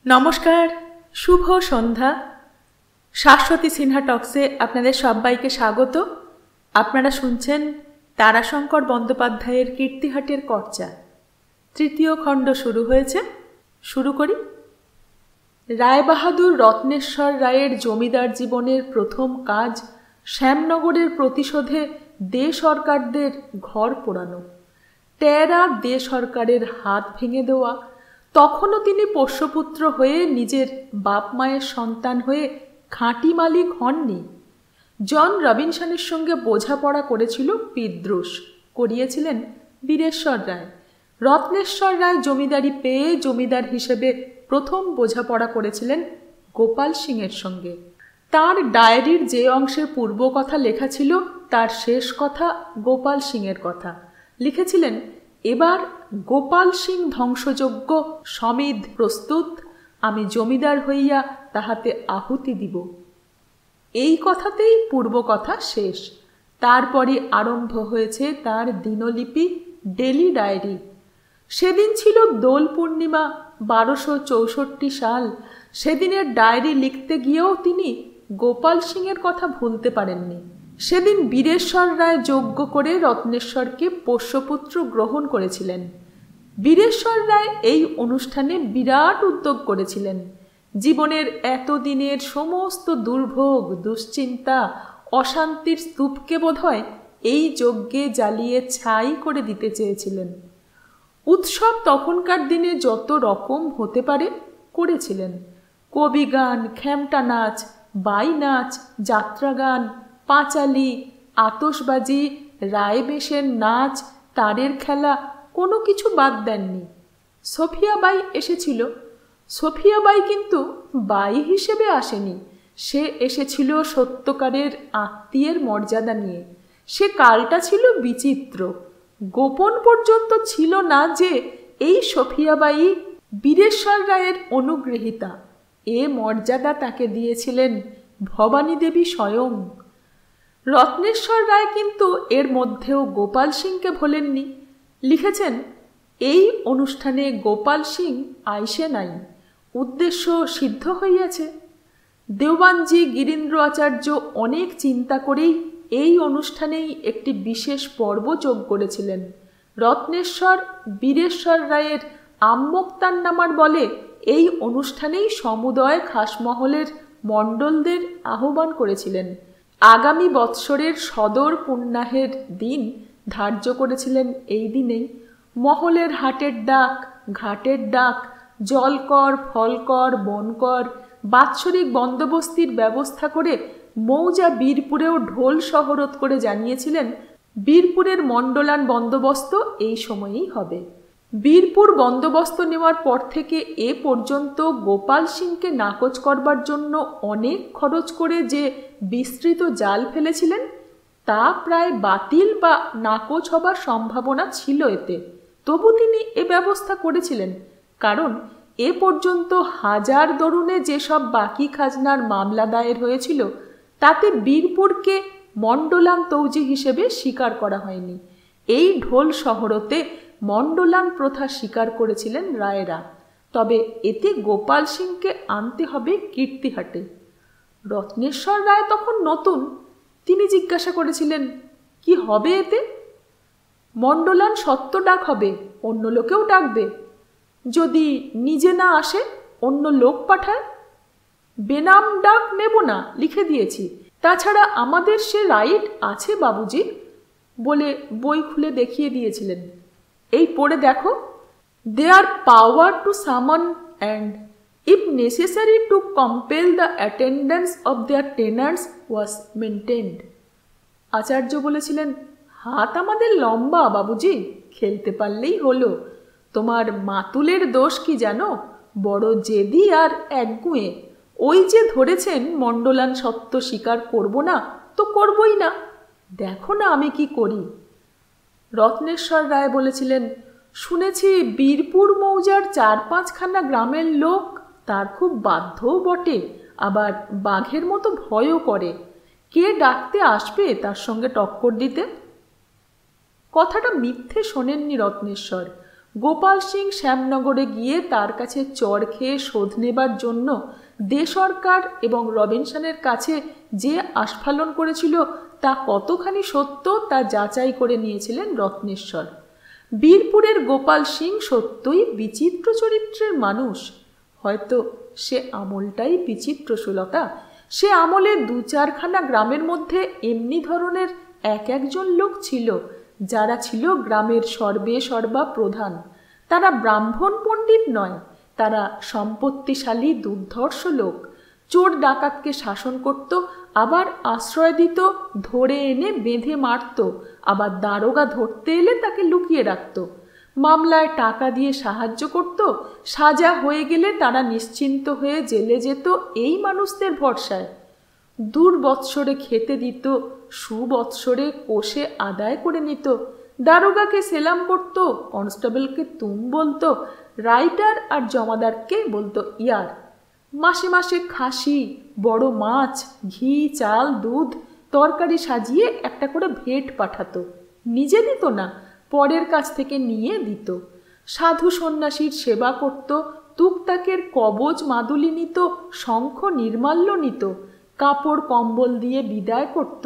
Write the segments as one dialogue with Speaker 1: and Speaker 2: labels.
Speaker 1: নমস্কার, শুভ সন্ধ্যা। শাশ্বতী সিনহা টক্সে আপনাদের সবাইকে স্বাগত। আপনারা শুনছেন তারাশঙ্কর বন্দ্যোপাধ্যায়ের কীর্তিহাটের কর্চা। তৃতীয় খণ্ড শুরু হয়েছে। শুরু করি। রায়বাহাদুর রত্নেশ্বর রায়ের জমিদার জীবনের প্রথম কাজ শ্যামনগরের প্রতিশোধে দে সরকারদের ঘর পোড়ানো, টেরা দে সরকারের হাত ভেঙে দেওয়া। তখনও তিনি পোষ্যপুত্র হয়ে নিজের বাপ মায়ের সন্তান হয়ে খাঁটি মালিক হননি। জন রবিনসনের সঙ্গে বোঝাপড়া করেছিল পিদ্রুস, করিয়েছিলেন বীরেশ্বর রায়। রত্নেশ্বর রায় জমিদারি পেয়ে জমিদার হিসেবে প্রথম বোঝাপড়া করেছিলেন গোপাল সিংয়ের সঙ্গে। তার ডায়েরির যে অংশে পূর্ব কথা লেখা ছিল তার শেষ কথা গোপাল সিংয়ের কথা। লিখেছিলেন, এবার গোপাল সিং ধ্বংসযজ্ঞ সমিধ প্রস্তুত, আমি জমিদার হইয়া তাহাতে আহুতি দিব। এই কথাতেই পূর্ব কথা শেষ। তারপরে আরম্ভ হয়েছে তার দিনলিপি, ডেলি ডায়েরি। সেদিন ছিল দোল পূর্ণিমা, 1264 সাল। সেদিনের ডায়েরি লিখতে গিয়েও তিনি গোপাল সিংয়ের কথা ভুলতে পারেননি। সেদিন বীরেশ্বর রায় যজ্ঞ করে রত্নেশ্বরকে পোষ্যপুত্র গ্রহণ করেছিলেন। বীরেশ্বর রায় এই অনুষ্ঠানে বিরাট উদ্যোগ করেছিলেন। জীবনের এতদিনের সমস্ত দুর্ভোগ, দুশ্চিন্তা, অশান্তির স্তূপকে বোধহয় এই যজ্ঞে জ্বালিয়ে ছাই করে দিতে চেয়েছিলেন। উৎসব তখনকার দিনে যত রকম হতে পারে করেছিলেন। কবিগান, খেমটা নাচ, বাই নাচ, যাত্রাগান, পাঁচালি, আতশবাজি, রায়বেশের নাচ, তারের খেলা, কোনো কিছু বাদ দেননি। সফিয়াবাই এসেছিল। সফিয়াবাই কিন্তু বাই হিসেবে আসেনি, সে এসেছিল সত্যকারের আত্মীয়ের মর্যাদা নিয়ে। সে কালটা ছিল বিচিত্র। গোপন পর্যন্ত ছিল না যে এই সফিয়াবাই বীরেশ্বর রায়ের অনুগৃহীতা। এ মর্যাদা তাকে দিয়েছিলেন ভবানী দেবী স্বয়ং। রত্নেশ্বর রায় কিন্তু এর মধ্যেও গোপাল সিংকে ভোলেননি। লিখেছেন, এই অনুষ্ঠানে গোপাল সিং আইসে নাই, উদ্দেশ্য সিদ্ধ হইয়াছে। দেওবানজি গিরীন্দ্র আচার্য অনেক চিন্তা করেই এই অনুষ্ঠানেই একটি বিশেষ পর্ব যোগ করেছিলেন। রত্নেশ্বর বীরেশ্বর রায়ের আম্মোক্তার নামার বলে এই অনুষ্ঠানেই সমুদয় খাসমহলের মণ্ডলদের আহ্বান করেছিলেন। আগামী বৎসরের সদর পুণ্যাহের দিন ধার্য করেছিলেন এই দিনেই। মহলের হাটের ডাক, ঘাটের ডাক, জলকর, ফলকর, বনকর, বাৎসরিক বন্দোবস্তির ব্যবস্থা করে মৌজা বীরপুরেও ঢোল শহরত করে জানিয়েছিলেন বীরপুরের মণ্ডলান বন্দোবস্ত এই সময়েই হবে। বীরপুর বন্দোবস্ত নেওয়ার পর থেকে এ পর্যন্ত গোপাল সিংকে নাকচ করবার জন্য অনেক খরচ করে যে বিস্তৃত জাল ফেলেছিলেন তা প্রায় বাতিল বা নাকচ হবার সম্ভাবনা ছিল এতে। তবু তিনি এ ব্যবস্থা করেছিলেন, কারণ এ পর্যন্ত হাজার দরুনে যেসব বাকি খাজনার মামলা দায়ের হয়েছিল তাতে বীরপুরকে মণ্ডলান তৌজি হিসেবে স্বীকার করা হয়নি। এই ঢোল শহরতে মণ্ডলান প্রথা স্বীকার করেছিলেন রায়েরা। তবে এতে গোপাল সিংকে আনতে হবে কীর্তিহাটে। রত্নেশ্বর রায় তখন নতুন। তিনি জিজ্ঞাসা করেছিলেন, কি হবে এতে? মণ্ডলান সত্য ডাক হবে, অন্য লোকেও ডাকবে। যদি নিজে না আসে অন্য লোক পাঠায়? বেনাম ডাক নেব না, লিখে দিয়েছি। তাছাড়া আমাদের সে রাইট আছে বাবুজি, বলে বই খুলে দেখিয়ে দিয়েছিলেন। এই পড়ে দেখো, দেয়ার পাওয়ার টু সামন and if necessary to compel the attendance of their tenants was maintained. আচার্য বলেছিলেন, হাত আমাদের লম্বা বাবুজি, খেলতে পারলেই হলো। তোমার মাতুলের দোষ কি জানো? বড় জেদি আর একগুঁয়ে। ওই যে ধরেছেন মণ্ডলান সত্য স্বীকার করব না তো করবই না, দেখো না আমি কি করি। রত্নেশ্বর রায় বলেছিলেন, শুনেছি বীরপুর মৌজার 4-5খানা গ্রামের লোক তার খুব বাধ্যও বটে, আবার বাঘের মতো ভয়ও করে। কে ডাকতে আসবে তার সঙ্গে টক্কর দিতে? কথাটা মিথ্যে শোনেননি রত্নেশ্বর। গোপাল সিং শ্যামনগরে গিয়ে তার কাছে চড় খেয়ে শোধ নেবার জন্য দে সরকার এবং রবিনসনের কাছে যে আস্ফালন করেছিল তা কতখানি সত্য তা যাচাই করে নিয়েছিলেন রত্নেশ্বর। বীরপুরের গোপাল সিং সত্যই বিচিত্র চরিত্রের মানুষ। হয়তো সে আমলটাই বিচিত্র, সুলতা। সে আমলে 2-4খানা গ্রামের মধ্যে এমনি ধরনের একজন লোক ছিল যারা ছিল গ্রামের সর্বে সর্বা প্রধান। তারা ব্রাহ্মণ পণ্ডিত নয়, তারা সম্পত্তিশালী দুর্ধর্ষ লোক। চোর ডাকাতকে শাসন করত, আবার আশ্রয় দিত, ধরে এনে বেঁধে মারত, আবার দারোগা ধরতে এলে তাকে লুকিয়ে রাখত। মামলায় টাকা দিয়ে সাহায্য করত, সাজা হয়ে গেলে তারা নিশ্চিন্ত হয়ে জেলে যেত এই মানুষদের ভরসায়। দুর্বৎসরে খেতে দিত, সুবৎসরে কোষে আদায় করে নিত। দারোগাকে সেলাম করত, কনস্টেবলকে তুম বলতো, রাইটার আর জমাদারকে বলতো ইয়ার। মাসে মাসে খাসি, বড় মাছ, ঘি, চাল, দুধ, তরকারি সাজিয়ে একটা করে ভেট পাঠাতো। নিজে দিত না, পরের কাছ থেকে নিয়ে দিত। সাধু সন্ন্যাসীর সেবা করত, তুকতাকের কবজ মাদুলি নিত, শঙ্খ নির্মাল্য নিত, কাপড় কম্বল দিয়ে বিদায় করত।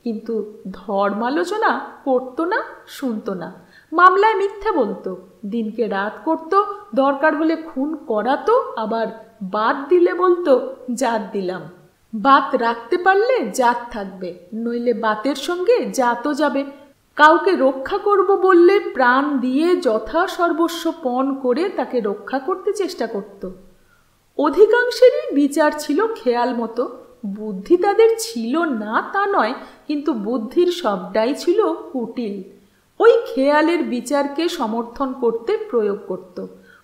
Speaker 1: কিন্তু ধর্মালোচনা করত না, শুনত না। মামলায় মিথ্যে বলতো, দিনকে রাত করত, দরকার হলে খুন করাতো, আবার বাদ দিলে বলতো জাত দিলাম। বাত রাখতে পারলে জাত থাকবে, নইলে বাতের সঙ্গে জাতও যাবে। কাউকে রক্ষা করব বললে প্রাণ দিয়ে যথা সর্বস্ব পণ করে তাকে রক্ষা করতে চেষ্টা করত। অধিকাংশেরই বিচার ছিল খেয়াল মতো। বুদ্ধি তাদের ছিল না তা নয়, কিন্তু বুদ্ধির সবটাই ছিল কুটিল। ওই খেয়ালের বিচারকে সমর্থন করতে প্রয়োগ করত।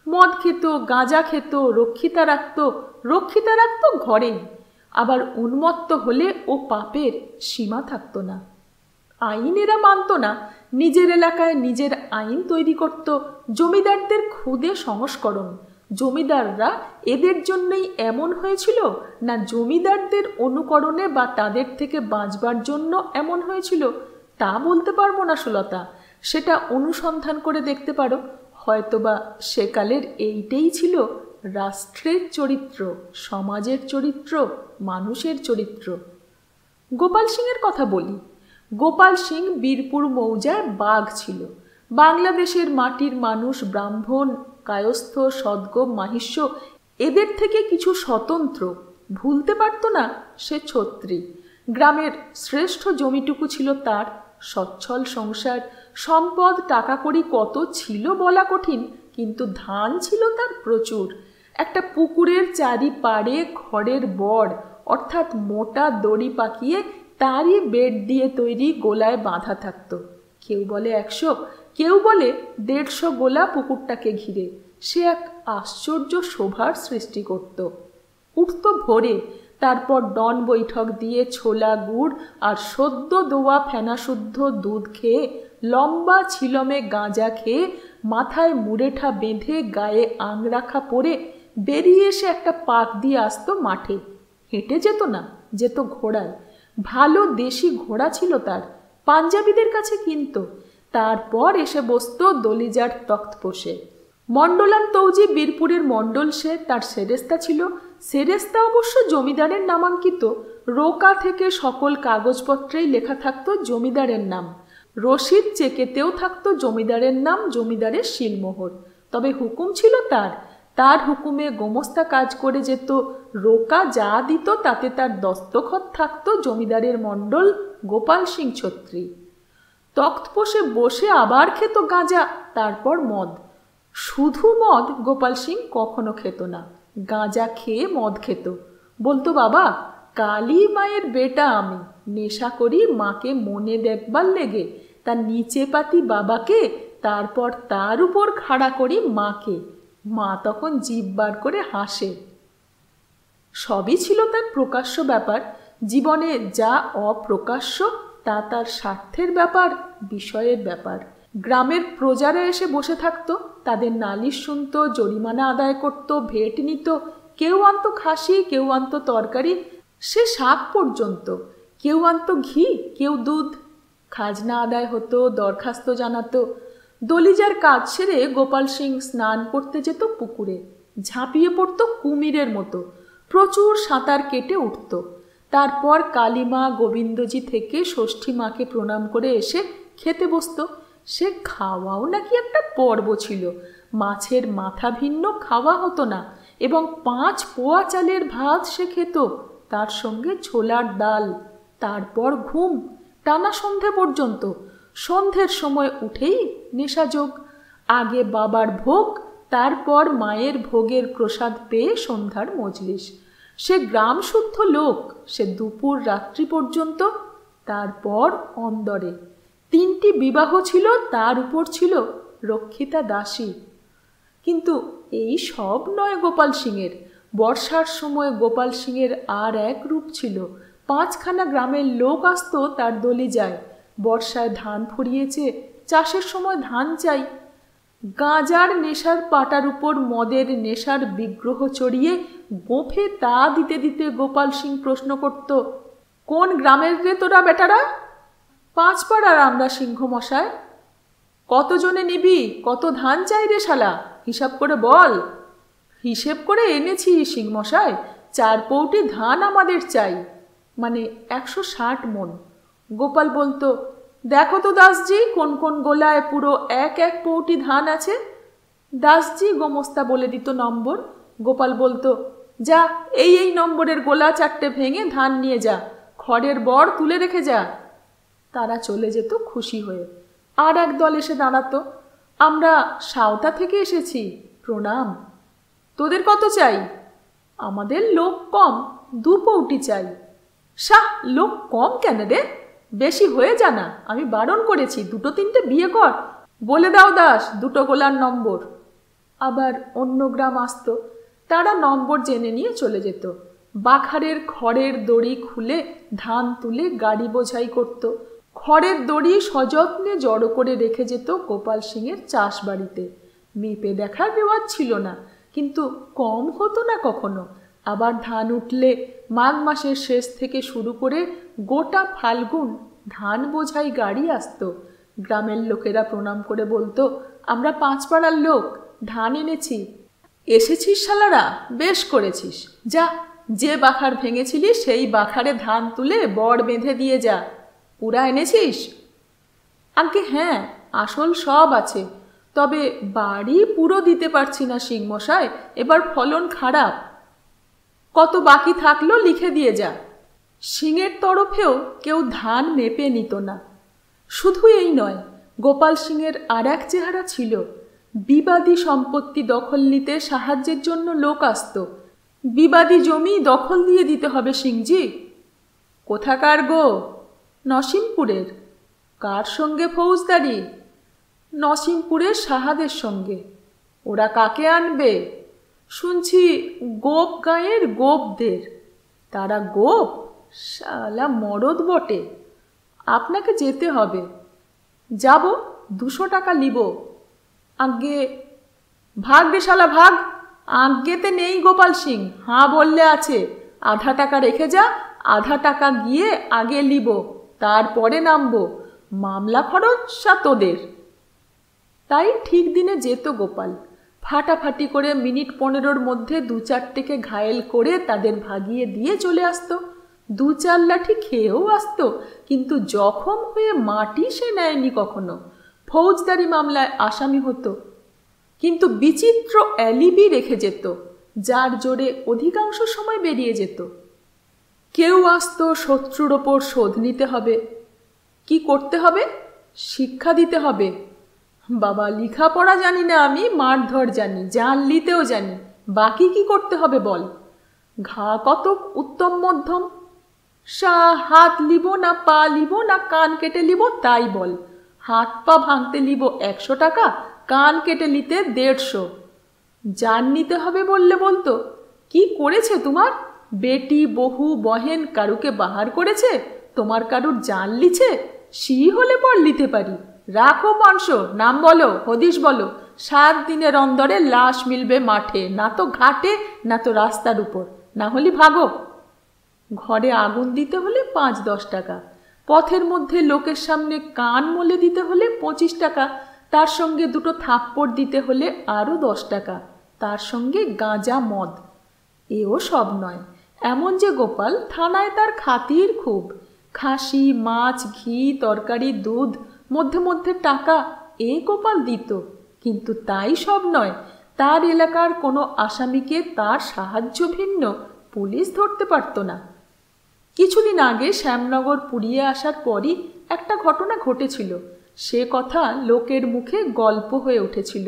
Speaker 1: মদ খেত, গাঁজা খেত, রক্ষিতা রাখত ঘরেই। আবার উন্মত্ত হলে ও পাপের সীমা থাকত না। আইন এরা মানত না, নিজের এলাকায় নিজের আইন তৈরি করত। জমিদারদের খুদে সংস্করণ। জমিদাররা এদের জন্যই এমন হয়েছিল, না জমিদারদের অনুকরণে বা তাদের থেকে বাঁচবার জন্য এমন হয়েছিল, তা বলতে পারবো না সুলতা। সেটা অনুসন্ধান করে দেখতে পারো। হয়তোবা সেকালের এইটাই ছিল রাষ্ট্রের চরিত্র, সমাজের চরিত্র, মানুষের চরিত্র। গোপাল সিংয়ের কথা বলি। গোপাল সিং বীরপুর মৌজায় বাঘ ছিল। বাংলাদেশের মাটির মানুষ, ব্রাহ্মণ, কায়স্থ, সদ্গোপ, মাহিষ্য এদের থেকে কিছু স্বতন্ত্র। ভুলতে পারত না সে ছত্রী। গ্রামের শ্রেষ্ঠ জমিটুকু ছিল তার। সচ্ছল সংসার, সম্পদ, টাকা কড়ি কত ছিল বলা কঠিন, কিন্তু ধান ছিল তার প্রচুর। একটা পুকুরের চারিপাড়ে খড়ের বড় অর্থাৎ মোটা দড়ি পাকিয়ে তারই বেড দিয়ে তৈরি গোলায় বাঁধা থাকত। কেউ বলে 100, কেউ বলে 150 গোলা পুকুরটাকে ঘিরে। সে এক আশ্চর্য শোভার সৃষ্টি করত। উঠত ভোরে, তারপর ডন বৈঠক দিয়ে ছোলা গুড় আর সদ্য দোয়া ফেনাশুদ্ধ দুধ খেয়ে, লম্বা ছিলমে গাঁজা খেয়ে, মাথায় মুরেঠা বেঁধে, গায়ে আংরাখা পরে বেরিয়ে এসে একটা পাক দিয়ে আসতো মাঠে। হেঁটে যেত না, যেত ঘোড়ায়। ভালো দেশি ঘোড়া ছিল তার, পাঞ্জাবিদের কাছে কিনত। তারপর এসে বসত দলিজার তখ্ত পোষে। মণ্ডলান তৌজি বীরপুরের মণ্ডল, সে তার সেরেস্তা ছিল। সেরেস্তা অবশ্য জমিদারের নামাঙ্কিত। রোকা থেকে সকল কাগজপত্রেই লেখা থাকতো জমিদারের নাম। রসিদ চেকেতেও থাকতো জমিদারের নাম, জমিদারের শিলমোহর। তবে হুকুম ছিল তার। তার হুকুমে গোমস্তা কাজ করে যেত। রোকা যা দিত তাতে তার দস্তখত থাকতো জমিদারের মণ্ডল গোপাল সিং ছত্রী। তখ্ত পোষে বসে আবার খেত গাঁজা, তারপর মদ। শুধু মদ গোপাল সিং কখনো খেত না, গাঁজা খেয়ে মদ খেত। বলতো, বাবা, কালী মায়ের বেটা আমি, নেশা করি মাকে মনে দেখবার লেগে, তার নিচে পাতি বাবাকে, তারপর তার উপর খাড়া করি মাকে। মা তখন জিভ বার করে হাসে। সবই ছিল তার প্রকাশ্য ব্যাপার। জীবনে যা অপ্রকাশ্য তা তার স্বার্থের ব্যাপার, বিষয়ের ব্যাপার। গ্রামের প্রজারা এসে বসে থাকতো, তাদের নালিশ শুনত, জরিমানা আদায় করত, ভেট নিত। কেউ আনত খাসি, কেউ আনত তরকারি, সে শাক পর্যন্ত। কেউ আনত ঘি, কেউ দুধ। খাজনা আদায় হতো, দরখাস্ত জানাতো। দলিজার কাজ সেরে গোপাল সিং স্নান করতে যেত পুকুরে, ঝাঁপিয়ে পড়তো কুমিরের মতো, প্রচুর সাঁতার কেটে উঠত। তারপর কালীমা গোবিন্দজি থেকে ষষ্ঠী মাকে প্রণাম করে এসে খেতে বসত। সে খাওয়াও নাকি একটা পর্ব ছিল। মাছের মাথা ভিন্ন খাওয়া হতো না, এবং 5 পোয়া চালের ভাত সে খেত, তার সঙ্গে ছোলার ডাল। তারপর ঘুম, টানা সন্ধে পর্যন্ত। সন্ধ্যের সময় উঠেই নেশাযোগ। আগে বাবার ভোগ, তারপর মায়ের ভোগের প্রসাদ পেয়ে সন্ধ্যার মজলিস। সে গ্রাম শুদ্ধ লোক। সে দুপুর রাত্রি পর্যন্ত। তারপর অন্দরে 3টি বিবাহ ছিল, তার উপর ছিল রক্ষিতা দাসী। কিন্তু এই সব নয় গোপাল সিংয়ের। বর্ষার সময় গোপাল সিংয়ের আর এক রূপ ছিল। 5খানা গ্রামের লোক আসত তার দলিজায়। বর্ষায় ধান ফুরিয়েছে, চাষের সময় ধান চাই। গাঁজার নেশার পাটার উপর মদের নেশার বিগ্রহ চড়িয়ে গোফে তা দিতে দিতে গোপাল সিং প্রশ্ন করত, কোন গ্রামের রে তোরা বেটারা? 5 পাড়ার আমরা সিংহ মশায়। কতজনে নিবি? কত ধান চাই রে শালা? হিসাব করে বল। হিসেব করে এনেছি সিংহ মশাই, 4 পৌটি ধান আমাদের চাই, মানে 160 মণ। গোপাল বলতো, দেখো তো দাসজি, কোন কোন গোলায় পুরো 1 পৌটি ধান আছে। দাসজি গোমস্তা বলে দিত নম্বর। গোপাল বলতো, যা এই নম্বরের গোলা 4টে ভেঙে ধান নিয়ে যা, খড়ের বড় তুলে রেখে যা। তারা চলে যেত খুশি হয়ে। আর এক দল এসে দাঁড়াতো, আমরা সাঁওতা থেকে এসেছি, প্রণাম। তোদের কত চাই? আমাদের লোক কম, 2 পৌটি চাই। শাহ, লোক কম কেন রে? বেশি হয়ে জানা, আমি বারণ করেছি, 2-3টে বিয়ে কর। বলে দাও দাস, 2টো গোলার নম্বর। আবার অন্য গ্রাম আসত, তারা নম্বর জেনে নিয়ে চলে যেত। বাখারের খড়ের দড়ি খুলে ধান তুলে গাড়ি বোঝাই করত। খড়ের দড়ি সযত্নে জড়ো করে রেখে যেত গোপাল সিংয়ের চাষ বাড়িতে। মেপে দেখার রেওয়াজ ছিল না, কিন্তু কম হতো না কখনো। আবার ধান উঠলে মাঘ মাসের শেষ থেকে শুরু করে গোটা ফাল্গুন ধান বোঝাই গাড়ি আসতো। গ্রামের লোকেরা প্রণাম করে বলতো, আমরা 5 পাড়ার লোক, ধান এনেছি। এসেছিস শালারা, বেশ করেছিস। যা, যে বাখার ভেঙেছিলি সেই বাখারে ধান তুলে বড় বেঁধে দিয়ে যা। পুরা এনেছিস? আগে হ্যাঁ, আসল সব আছে, তবে বাড়ি পুরো দিতে পারছি না সিংমশাই, এবার ফলন খারাপ। কত বাকি থাকলো লিখে দিয়ে যা। সিংয়ের তরফেও কেউ ধান মেপে নিত না। শুধু এই নয়, গোপাল সিংয়ের আর এক চেহারা ছিল। বিবাদী সম্পত্তি দখল নিতে সাহায্যের জন্য লোক আসত। বিবাদী জমি দখল দিয়ে দিতে হবে সিংজি। কোথাকার গো? নসিমপুরের। কার সঙ্গে ফৌজদারি? নসিমপুরের সাহাদের সঙ্গে। ওরা কাকে আনবে? শুনছি গোপ গাঁয়ের গোপদের। তারা গোপ? শালা মরদ বটে। আপনাকে যেতে হবে। যাব, 200 টাকা নিব। আজ্ঞে। ভাগ রে শালা ভাগ। আজ্ঞেতে নেই গোপাল সিং, হাঁ বললে আছে। আধা টাকা রেখে যা, আধা টাকা গিয়ে আগে নিব, তারপরে নামবো। মামলা খরচা তোদের। তাই ঠিক দিনে যেত গোপাল। ফাটাফাটি করে মিনিট 15-র মধ্যে 2-4টেকে ঘায়েল করে তাদের ভাগিয়ে দিয়ে চলে আসতো। 2-4 লাঠি খেয়েও আসতো, কিন্তু জখম হয়ে মাটি সে নেয়নি কখনো। ফৌজদারি মামলায় আসামি হতো, কিন্তু বিচিত্র অ্যালিবি রেখে যেত, যার জোরে অধিকাংশ সময় বেরিয়ে যেত। কেউ আসতো শত্রুর ওপর শোধ নিতে হবে। কি করতে হবে? শিক্ষা দিতে হবে। বাবা, লেখাপড়া জানি না আমি, মারধর জানি, জাল নিতেও জানি, বাকি কি করতে হবে বল? ঘা কতক উত্তম মধ্যম। হাত লিব না পা লিব না কান কেটে লিব তাই বল। হাত পা ভাঙতে লিব 100 টাকা, কান কেটে নিতে 150। জান নিতে হবে বললে বলতো, কি করেছে তোমার? বেটি বহু বহেন কারুকে বাহার করেছে? তোমার কারুর জান লিছে? সি হলে পর লিতে পারি। রাখো 500, নাম বলো, হদিস বলো। 7 দিনের অন্দরে লাশ মিলবে মাঠে, না তো ঘাটে, না তো রাস্তার উপর, না হলে ভাগো। ঘরে আগুন দিতে হলে 5-10 টাকা। পথের মধ্যে লোকের সামনে কান মলে দিতে হলে 25 টাকা। তার সঙ্গে দুটো থাপ্পড় দিতে হলে আরও 10 টাকা, তার সঙ্গে গাঁজা মদ। এও সব নয়, এমন যে গোপাল থানায় তার খাতির খুব, খাসি মাছ ঘি তরকারি দুধ মধ্যে মধ্যে টাকা এ গোপাল দিত। কিন্তু তাই সব নয়, তার এলাকার কোনো আসামিকে তার সাহায্য ভিন্ন পুলিশ ধরতে পারত না। কিছুদিন আগে শ্যামনগর পুড়িয়ে আসার পরই একটা ঘটনা ঘটেছিল, সে কথা লোকের মুখে গল্প হয়ে উঠেছিল।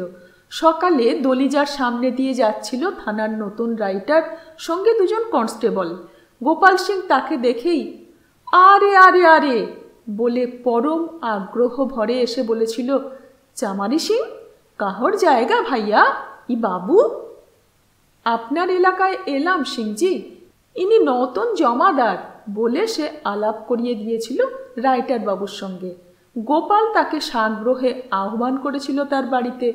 Speaker 1: সকালে দলিজার সামনে দিয়ে যাচ্ছিল থানার নতুন রাইটার, সঙ্গে 2জন কনস্টেবল। গোপাল সিং তাকে দেখেই আরে আরে আরে বলে পরম আগ্রহ ভরে এসে বলেছিল, চামারি সিং, কাহর জায়গা ভাইয়া, ই বাবু? আপনার এলাকায় এলাম সিংজি, ইনি নতুন জমাদার বলে সে আলাপ করিয়ে দিয়েছিল রাইটার বাবুর সঙ্গে। গোপাল তাকে সাগ্রহে আহ্বান করেছিল তার বাড়িতে।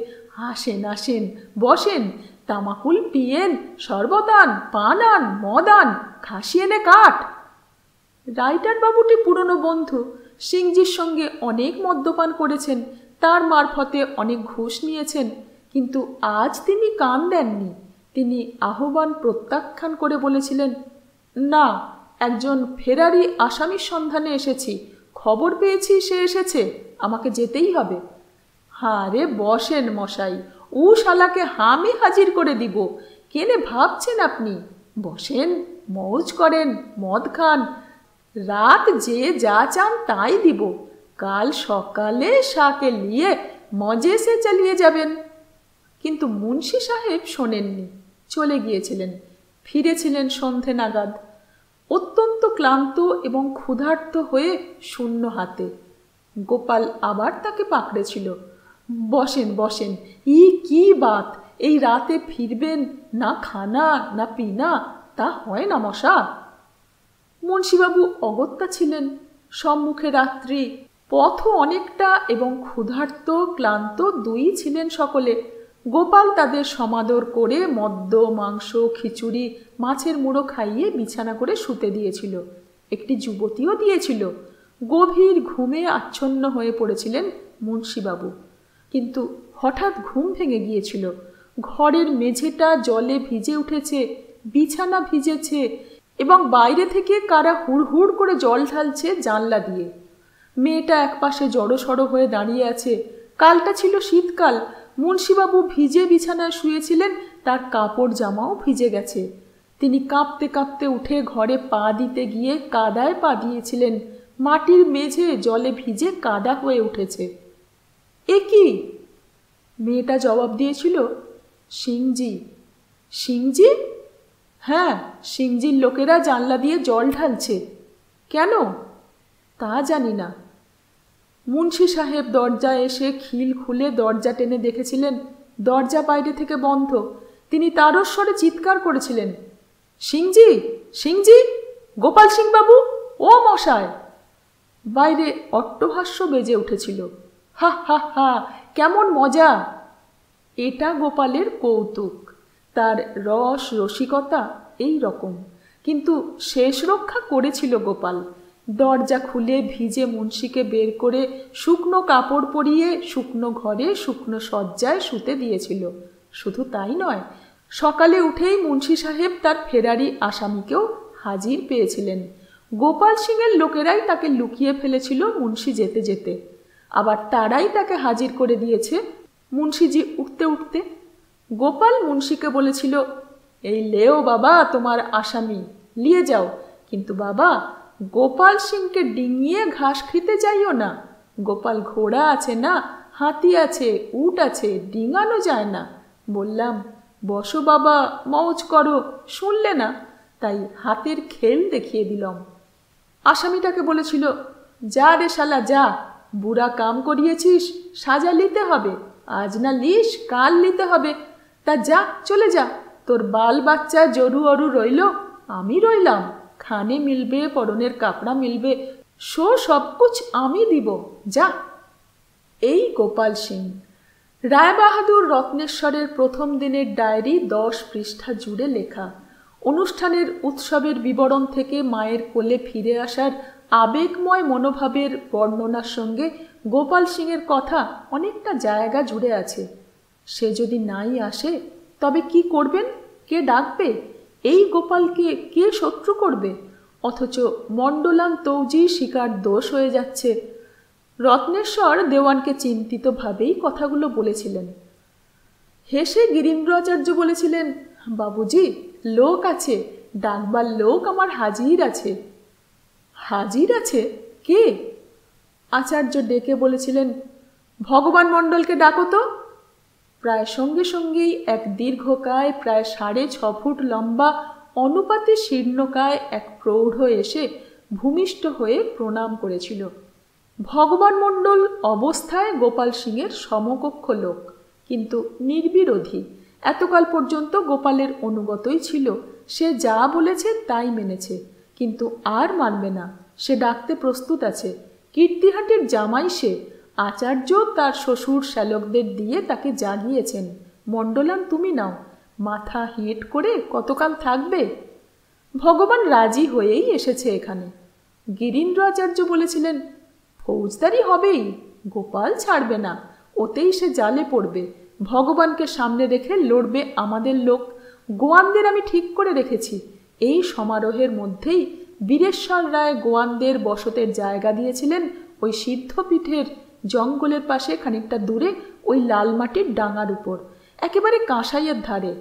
Speaker 1: আসেন আসেন, বসেন, তামাকুল পিয়েন, শরবত আন, পান আন, মদ আন, খাসি এনে কাঠ। রাইটার বাবুটি পুরনো বন্ধু, সিংজির সঙ্গে অনেক মদ্যপান করেছেন, তার মারফতে অনেক ঘুষ নিয়েছেন, কিন্তু আজ তিনি কান দেননি। তিনি আহ্বান প্রত্যাখ্যান করে বলেছিলেন, না, একজন ফেরারি আসামির সন্ধানে এসেছি, খবর পেয়েছি সে এসেছে, আমাকে যেতেই হবে। হারে বসেন মশাই, ও শালাকে হামি হাজির করে দিব, কেনে ভাবছেন আপনি? বসেন, মৌজ করেন, মদ খান, রাত যে যা চান তাই দিব, কাল সকালে শাকে নিয়ে মজে সে চালিয়ে যাবেন। কিন্তু মুন্সি সাহেব শোনেননি, চলে গিয়েছিলেন। ফিরেছিলেন সন্ধে নাগাদ, অত্যন্ত ক্লান্ত এবং ক্ষুধার্ত হয়ে শূন্য হাতে। গোপাল আবার তাকে পাকড়েছিল। বসেন বসেন, কি বাত, এই রাতে ফিরবেন, না খানা না পিনা, তা হয় না মশা। মুন্সিবাবু অগত্যা ছিলেন, সম্মুখে রাত্রি, পথও অনেকটা এবং ক্ষুধার্ত ক্লান্ত দুই ছিলেন সকলে। গোপাল তাদের সমাদর করে মদ্য মাংস খিচুড়ি মাছের মুড়ো খাইয়ে বিছানা করে শুতে দিয়েছিল। একটি যুবতীও দিয়েছিল। গভীর ঘুমে আচ্ছন্ন হয়ে পড়েছিলেন মুন্সিবাবু, কিন্তু হঠাৎ ঘুম ভেঙে গিয়েছিল। ঘরের মেঝেটা জলে ভিজে উঠেছে, বিছানা ভিজেছে এবং বাইরে থেকে কারা হুড় করে জল ঢালছে জানলা দিয়ে। মেয়েটা একপাশে জড়সড় হয়ে দাঁড়িয়ে আছে। কালটা ছিল শীতকাল, মুন্সিবাবু ভিজে বিছানায় শুয়েছিলেন, তার কাপড় জামাও ভিজে গেছে। তিনি কাঁপতে কাঁপতে উঠে ঘরে পা দিতে গিয়ে কাদায় পা দিয়েছিলেন। মাটির মেঝে জলে ভিজে কাদা হয়ে উঠেছে। এ কি? মেয়েটা জবাব দিয়েছিল, সিংজি। সিংজি? হ্যাঁ, সিংজির লোকেরা জানলা দিয়ে জল ঢালছে। কেন? তা জানি না। মুন্সি সাহেব দরজায় এসে খিল খুলে দরজা টেনে দেখেছিলেন দরজা বাইরে থেকে বন্ধ। তিনি তারস্বরে চিৎকার করেছিলেন, সিংজি, সিংজি, গোপাল সিং বাবু, ও মশায়। বাইরে অট্টহাস্য বেজে উঠেছিল। হা হা হা, কেমন মজা! এটা গোপালের কৌতুক, তার রসিকতা এই রকম। কিন্তু শেষ রক্ষা করেছিল গোপাল। দরজা খুলে ভিজে মুন্সিকে বের করে শুকনো কাপড় পরিয়ে শুকনো ঘরে শুকনো শয্যায় শুতে দিয়েছিল। শুধু তাই নয়, সকালে উঠেই মুন্সি সাহেব তার ফেরারি আসামিকেও হাজির পেয়েছিলেন। গোপাল সিংয়ের লোকেরাই তাকে লুকিয়ে ফেলেছিল মুন্সি যেতে যেতে, আবার তারাই তাকে হাজির করে দিয়েছে মুন্সিজি উঠতে উঠতে। গোপাল মুন্সিকে বলেছিল, এই লেও বাবা তোমার আসামি, নিয়ে যাও, কিন্তু বাবা গোপাল সিংকে ডিঙিয়ে ঘাস খেতে যাইও না। গোপাল ঘোড়া আছে না, হাতি আছে, উট আছে, ডিঙানো যায় না। বললাম, বসো বাবা, মৌজ করো, শুনলে না, তাই হাতের খেল দেখিয়ে দিলাম। আসামিটাকে বলেছিল, যা রে শালা যা, বুড়া কাম করিয়েছিস, সাজা নিতে হবে, আজ না লিস কাল নিতে হবে, তা যা, চলে যা, তোর বাল বাচ্চা জরু অরু রইল, আমি রইলাম, খানে মিলবে, পরনের কাপড়া মিলবে, সব কুছ আমি দিব, যা। এই গোপাল সিং। রায়বাহাদুর রত্নেশ্বরের প্রথম দিনের ডায়েরি 10 পৃষ্ঠা জুড়ে লেখা। অনুষ্ঠানের উৎসবের বিবরণ থেকে মায়ের কোলে ফিরে আসার আবেগময় মনোভাবের বর্ণনার সঙ্গে গোপাল সিংয়ের কথা অনেকটা জায়গা জুড়ে আছে। সে যদি নাই আসে তবে কি করবেন? কে ডাকবে? এই গোপালকে কে শত্রু করবে? অথচ মণ্ডলাম তৌজি শিকার দোষ হয়ে যাচ্ছে। রত্নেশ্বর দেওয়ানকে চিন্তিতভাবেই কথাগুলো বলেছিলেন। হেসে গিরীন্দ্রাচার্য বলেছিলেন, বাবুজি, লোক আছে, ডাকবার লোক আমার হাজির আছে। হাজির আছে? কে? আচার্য ডেকে বলেছিলেন, ভগবান মণ্ডলকে ডাকো তো। প্রায় সঙ্গে সঙ্গেই এক দীর্ঘকায় প্রায় 6.5 ফুট লম্বা অনুপাতে শীর্ণকায় এক প্রৌঢ় এসে ভূমিষ্ঠ হয়ে প্রণাম করেছিল। ভগবান মণ্ডল অবস্থায় গোপাল সিংয়ের সমকক্ষ লোক, কিন্তু নির্বিরোধী। এতকাল পর্যন্ত গোপালের অনুগতই ছিল। সে যা বলেছে তাই মেনেছে, কিন্তু আর মানবে না। সে ডাকতে প্রস্তুত আছে। কীর্তিহাটের জামাই সে। আচার্য তার শ্বশুর শ্যালকদের দিয়ে তাকে জাগিয়েছেন, মণ্ডলাম তুমি নাও, মাথা হেঁট করে কতকাল থাকবে? ভগবান রাজি হয়েই এসেছে এখানে। গিরীন্দ্রাচার্য বলেছিলেন, ফৌজদারি হবেই, গোপাল ছাড়বে না, ওতেই সে জালে পড়বে। ভগবানকে সামনে রেখে লড়বে আমাদের লোক। গোয়ানদের আমি ঠিক করে রেখেছি। এই সমারোহের মধ্যেই বীরেশ্বর রায় গোয়ানদের বসতের জায়গা দিয়েছিলেন ওই সিদ্ধপীঠের জঙ্গলের পাশে, খানিকটা দূরে, ওই লাল মাটির ডাঙার উপর, একেবারে কাঁসাইয়ের ধারে।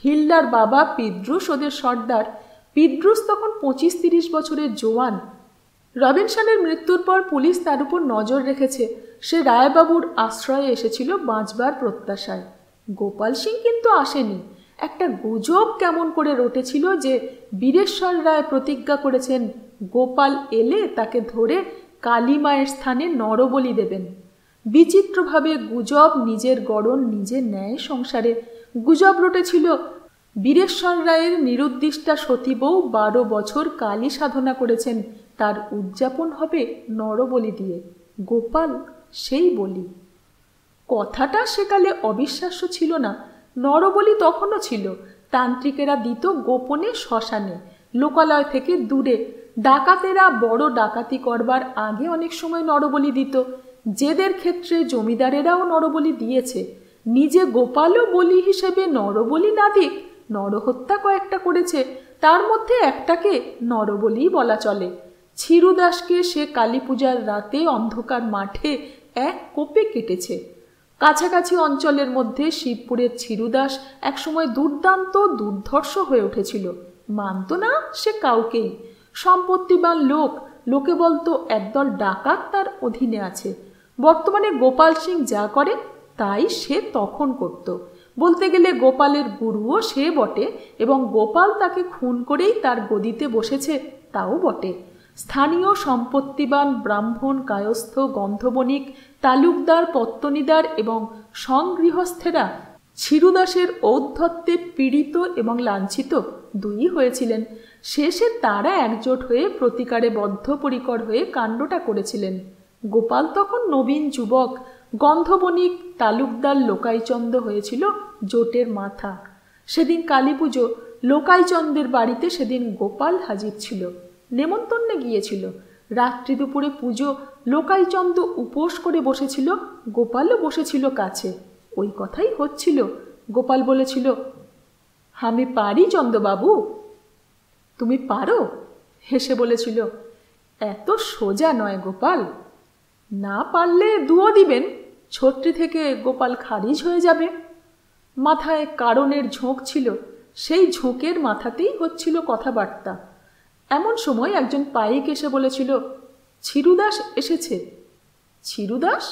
Speaker 1: হিল্লার বাবা পিদ্রুস ওদের সর্দার। পিদ্রুস তখন 25-30 বছরের জোয়ান। রবিনসনের মৃত্যুর পর পুলিশ তার উপর নজর রেখেছে। সে রায়বাবুর আশ্রয়ে এসেছিল বাঁচবার প্রত্যাশায়। গোপাল সিং কিন্তু আসেনি। একটা গুজব কেমন করে রটেছিল যে বীরেশ্বর রায় প্রতিজ্ঞা করেছেন গোপাল এলে তাকে ধরে কালী মায়ের স্থানে নরবলি দেবেন। বিচিত্রভাবে গুজব নিজের গড়ন নিজে নেয় সংসারে। গুজব রটেছিল বীরেশ্বর রায়ের নিরুদ্দিষ্টা সতীবউ 12 বছর কালী সাধনা করেছেন, তার উদযাপন হবে নরবলি দিয়ে। গোপাল সেই বলি। কথাটা সেকালে অবিশ্বাস্য ছিল না। নরবলি তখনও ছিল। তান্ত্রিকেরা দিত গোপনে শ্মশানে, লোকালয় থেকে দূরে। ডাকাতেরা বড় ডাকাতি করবার আগে অনেক সময় নরবলি দিত। যেদের ক্ষেত্রে জমিদারেরাও নরবলি দিয়েছে। নিজে গোপালও বলি হিসেবে নরবলি না দিক, নরহত্যা কয়েকটা করেছে, তার মধ্যে একটাকে নরবলি বলা চলে। ছিরুদাসকে সে কালী পূজার রাতে অন্ধকার মাঠে এক কোপে কেটেছে। কাছাকাছি অঞ্চলের মধ্যে শিবপুরের ছিরুদাস একসময় দুর্দান্ত দুর্ধর্ষ হয়ে উঠেছিল। মানত না সে কাউকেই। সম্পত্তিবান লোক, লোকে বলতো একদল ডাকাত তার অধীনে আছে। বর্তমানে গোপাল সিং যা করে তাই সে তখন করত। বলতে গেলে গোপালের গুরুও সে বটে, এবং গোপাল তাকে খুন করেই তার গদিতে বসেছে তাও বটে। স্থানীয় সম্পত্তিবান ব্রাহ্মণ, কায়স্থ, গন্ধবণিক, তালুকদার, পত্তনিদার এবং সংগৃহস্থেরা ছিরুদাসের ঔদ্ধত্যে পীড়িত এবং লাঞ্ছিত দুই হয়েছিলেন। শেষে তারা একজোট হয়ে প্রতিকারে বদ্ধপরিকর হয়ে কাণ্ডটা করেছিলেন। গোপাল তখন নবীন যুবক। গন্ধবণিক, তালুকদার, লোকাইচন্দ হয়েছিল জোটের মাথা। সেদিন কালী পুজো। লোকাইচন্দের বাড়িতে সেদিন গোপাল হাজির ছিল, নেমন্তন্নে গিয়েছিল। রাত্রি দুপুরে পুজো। লোকাইচন্দ উপোস করে বসেছিল, গোপালও বসেছিল কাছে। ওই কথাই হচ্ছিল। গোপাল বলেছিল, আমি পারি চন্দবাবু। তুমি পারো? হেসে বলেছিল, এত সোজা নয় গোপাল। না পারলে দুও দিবেন, ছত্রি থেকে গোপাল খারিজ হয়ে যাবে। মাথায় কারণের ঝোঁক ছিল, সেই ঝোঁকের মাথাতেই হচ্ছিল কথাবার্তা। এমন সময় একজন পাইক এসে বলেছিল, ছিরুদাস এসেছে। ছিরুদাস?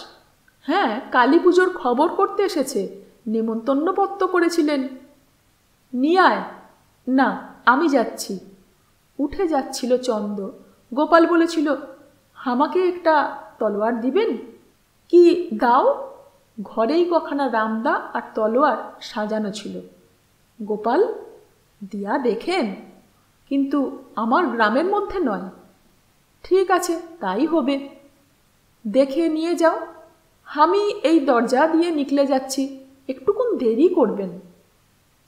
Speaker 1: হ্যাঁ, কালী পুজোর খবর করতে এসেছে, নেমন্তন্নপত্র করেছিলেন। নিয়ে আয়। না, আমি যাচ্ছি। উঠে যাচ্ছিল চন্দ। গোপাল বলেছিল, আমাকে একটা তলোয়ার দিবেন? কি দাও? ঘরেই কখানা রামদা আর তলোয়ার সাজানো ছিল। গোপাল, দিয়া দেখেন, কিন্তু আমার গ্রামের মধ্যে নয়। ঠিক আছে, তাই হবে। দেখে নিয়ে যাও। আমি এই দরজা দিয়ে নিকলে যাচ্ছি, একটুকুন দেরি করবেন।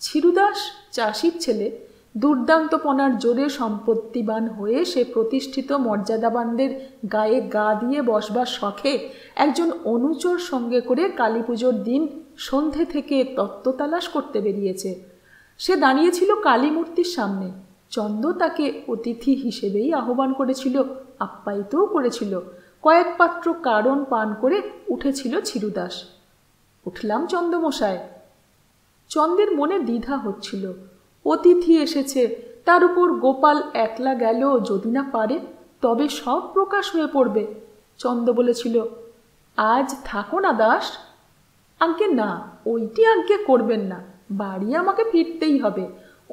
Speaker 1: ছিরুদাস চাষির ছেলে, দুর্দান্তপনার জোরে সম্পত্তিবান হয়ে সে প্রতিষ্ঠিত মর্যাদাবানদের গায়ে গা দিয়ে বসবার শখে একজন অনুচর সঙ্গে করে কালী পুজোর দিন সন্ধে থেকে তত্ত্ব তালাশ করতে বেরিয়েছে। সে দাঁড়িয়েছিল কালী মূর্তির সামনে। চন্দ তাকে অতিথি হিসেবেই আহ্বান করেছিল, আপ্যায়িতও করেছিল। কয়েক পাত্র কারণ পান করে উঠেছিল ছিরুদাস। উঠলাম চন্দ্রমশাই। চন্দের মনে দ্বিধা হচ্ছিল। অতিথি এসেছে, তার উপর গোপাল একলা গেল, যদি না পারে তবে সব প্রকাশ হয়ে পড়বে। চন্দ বলেছিল, আজ থাকো না দাস। আজ্ঞে না, ওইটি আজ্ঞে করবেন না, বাড়ি আমাকে ফিরতেই হবে।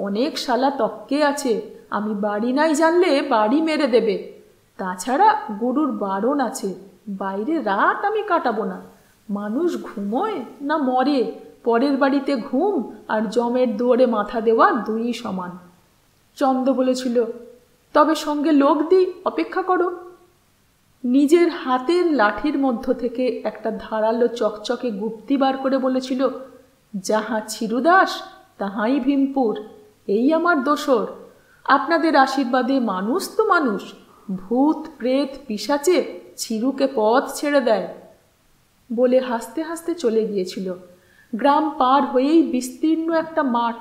Speaker 1: অনেক শালা তক্কে আছে, আমি বাড়ি নাই জানলে বাড়ি মেরে দেবে। তাছাড়া গুরুর বারণ আছে, বাইরে রাত আমি কাটাবো না। মানুষ ঘুমোয় না মরে, পরের বাড়িতে ঘুম আর জমের দুয়ারে মাথা দেওয়া দুই সমান। চন্দ বলেছিল, তবে সঙ্গে লোক দিই, অপেক্ষা করো। নিজের হাতের লাঠির মধ্য থেকে একটা ধারালো চকচকে গুপ্তি বার করে বলেছিল, যাহা ছিরুদাস তাহাই ভীমপুর, এই আমার দোসর। আপনাদের আশীর্বাদে মানুষ তো মানুষ, ভূত প্রেত পিশাচে ছিরুকে পথ ছেড়ে দেয়। বলে হাসতে হাসতে চলে গিয়েছিল। গ্রাম পার হয়েই বিস্তীর্ণ একটা মাঠ।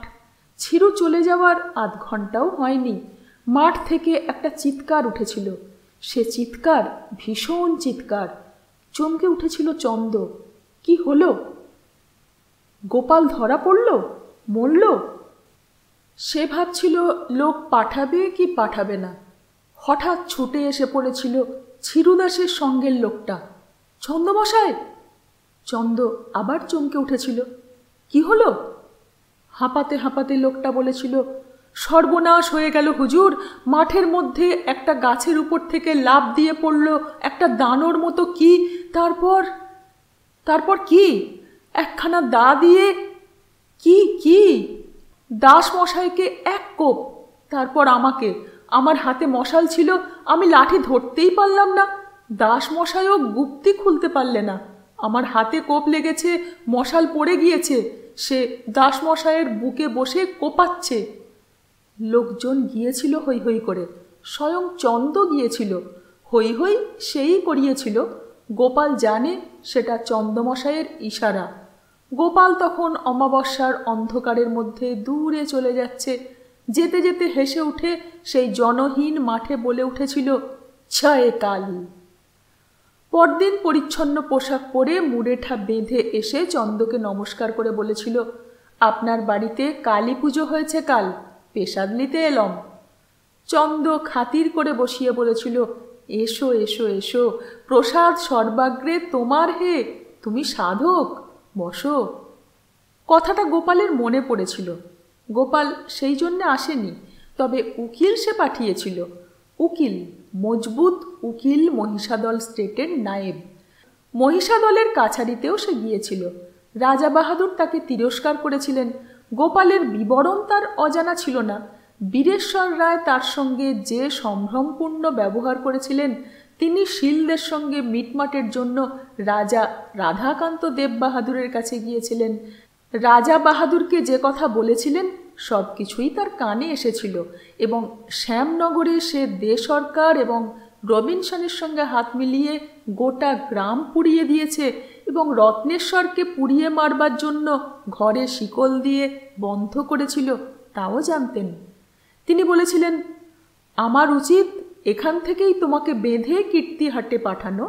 Speaker 1: ছিরু চলে যাওয়ার আধ ঘন্টাও হয়নি, মাঠ থেকে একটা চিৎকার উঠেছিল। সে চিৎকার ভীষণ চিৎকার। চমকে উঠেছিল চন্দ। কি হলো? গোপাল ধরা পড়ল? মরল? সে ভাবছিল লোক পাঠাবে কি পাঠাবে না। হঠাৎ ছুটে এসে পড়েছিল ছিরুদাসের সঙ্গের লোকটা। চন্দ্রমশাই! চন্দ আবার চমকে উঠেছিল। কি হলো? হাঁপাতে হাঁপাতে লোকটা বলেছিল, সর্বনাশ হয়ে গেল হুজুর। মাঠের মধ্যে একটা গাছের উপর থেকে লাফ দিয়ে পড়ল একটা দানর মতো কি, তারপর কি? একখানা দা দিয়ে কি দাস মশাইকে এক কোপ, তারপর আমাকে। আমার হাতে মশাল ছিল, আমি লাঠি ধরতেই পারলাম না। দাস মশাইও গুপ্তি খুলতে পারলে না। আমার হাতে কোপ লেগেছে, মশাল পড়ে গিয়েছে। সে দাস মশাইয়ের বুকে বসে কোপাচ্ছে। লোকজন গিয়েছিল হৈ হৈ করে, স্বয়ং চন্দ গিয়েছিল। হৈ হৈ সেই করিয়েছিল। গোপাল জানে সেটা চন্দ্রমশাইয়ের ইশারা। গোপাল তখন অমাবস্যার অন্ধকারের মধ্যে দূরে চলে যাচ্ছে। যেতে যেতে হেসে উঠে সেই জনহীন মাঠে বলে উঠেছিল, ছয় কালী। পরদিন পরিচ্ছন্ন পোশাক পরে মুড়েঠা বেঁধে এসে চন্দকে নমস্কার করে বলেছিল, আপনার বাড়িতে কালী পুজো হয়েছে কাল, পেশাদ নিতে এলাম। চন্দ খাতির করে বসিয়ে বলেছিল, এসো এসো এসো, প্রসাদ সর্বাগ্রে তোমার হে, তুমি সাধক, বসো। কথাটা গোপালের মনে পড়েছিল। গোপাল সেই জন্যে আসেনি, তবে উকিল সে পাঠিয়েছিল। উকিল, মজবুত উকিল, মহিষাদল স্টেটের নায়েব। মহিষাদলের কাছারিতেও সে গিয়েছিল। রাজা বাহাদুর তাকে তিরস্কার করেছিলেন। গোপালের বিবরণ তার অজানা ছিল না। বীরেশ্বর রায় তার সঙ্গে যে সম্ভ্রমপূর্ণ ব্যবহার করেছিলেন, তিনি শীলদের সঙ্গে মিটমাটের জন্য রাজা রাধাকান্ত দেব বাহাদুরের কাছে গিয়েছিলেন। রাজা বাহাদুরকে যে কথা বলেছিলেন সব কিছুই তার কানে এসেছিল এবং শ্যামনগরে সে দে সরকার এবং রবিনসনের সঙ্গে হাত মিলিয়ে গোটা গ্রাম পুড়িয়ে দিয়েছে এবং রত্নেশ্বরকে পুড়িয়ে মারবার জন্য ঘরে শিকল দিয়ে বন্ধ করেছিল, তাও জানতেন। তিনি বলেছিলেন, আমার উচিত এখান থেকেই তোমাকে বেঁধে কীর্তিহাটে পাঠানো।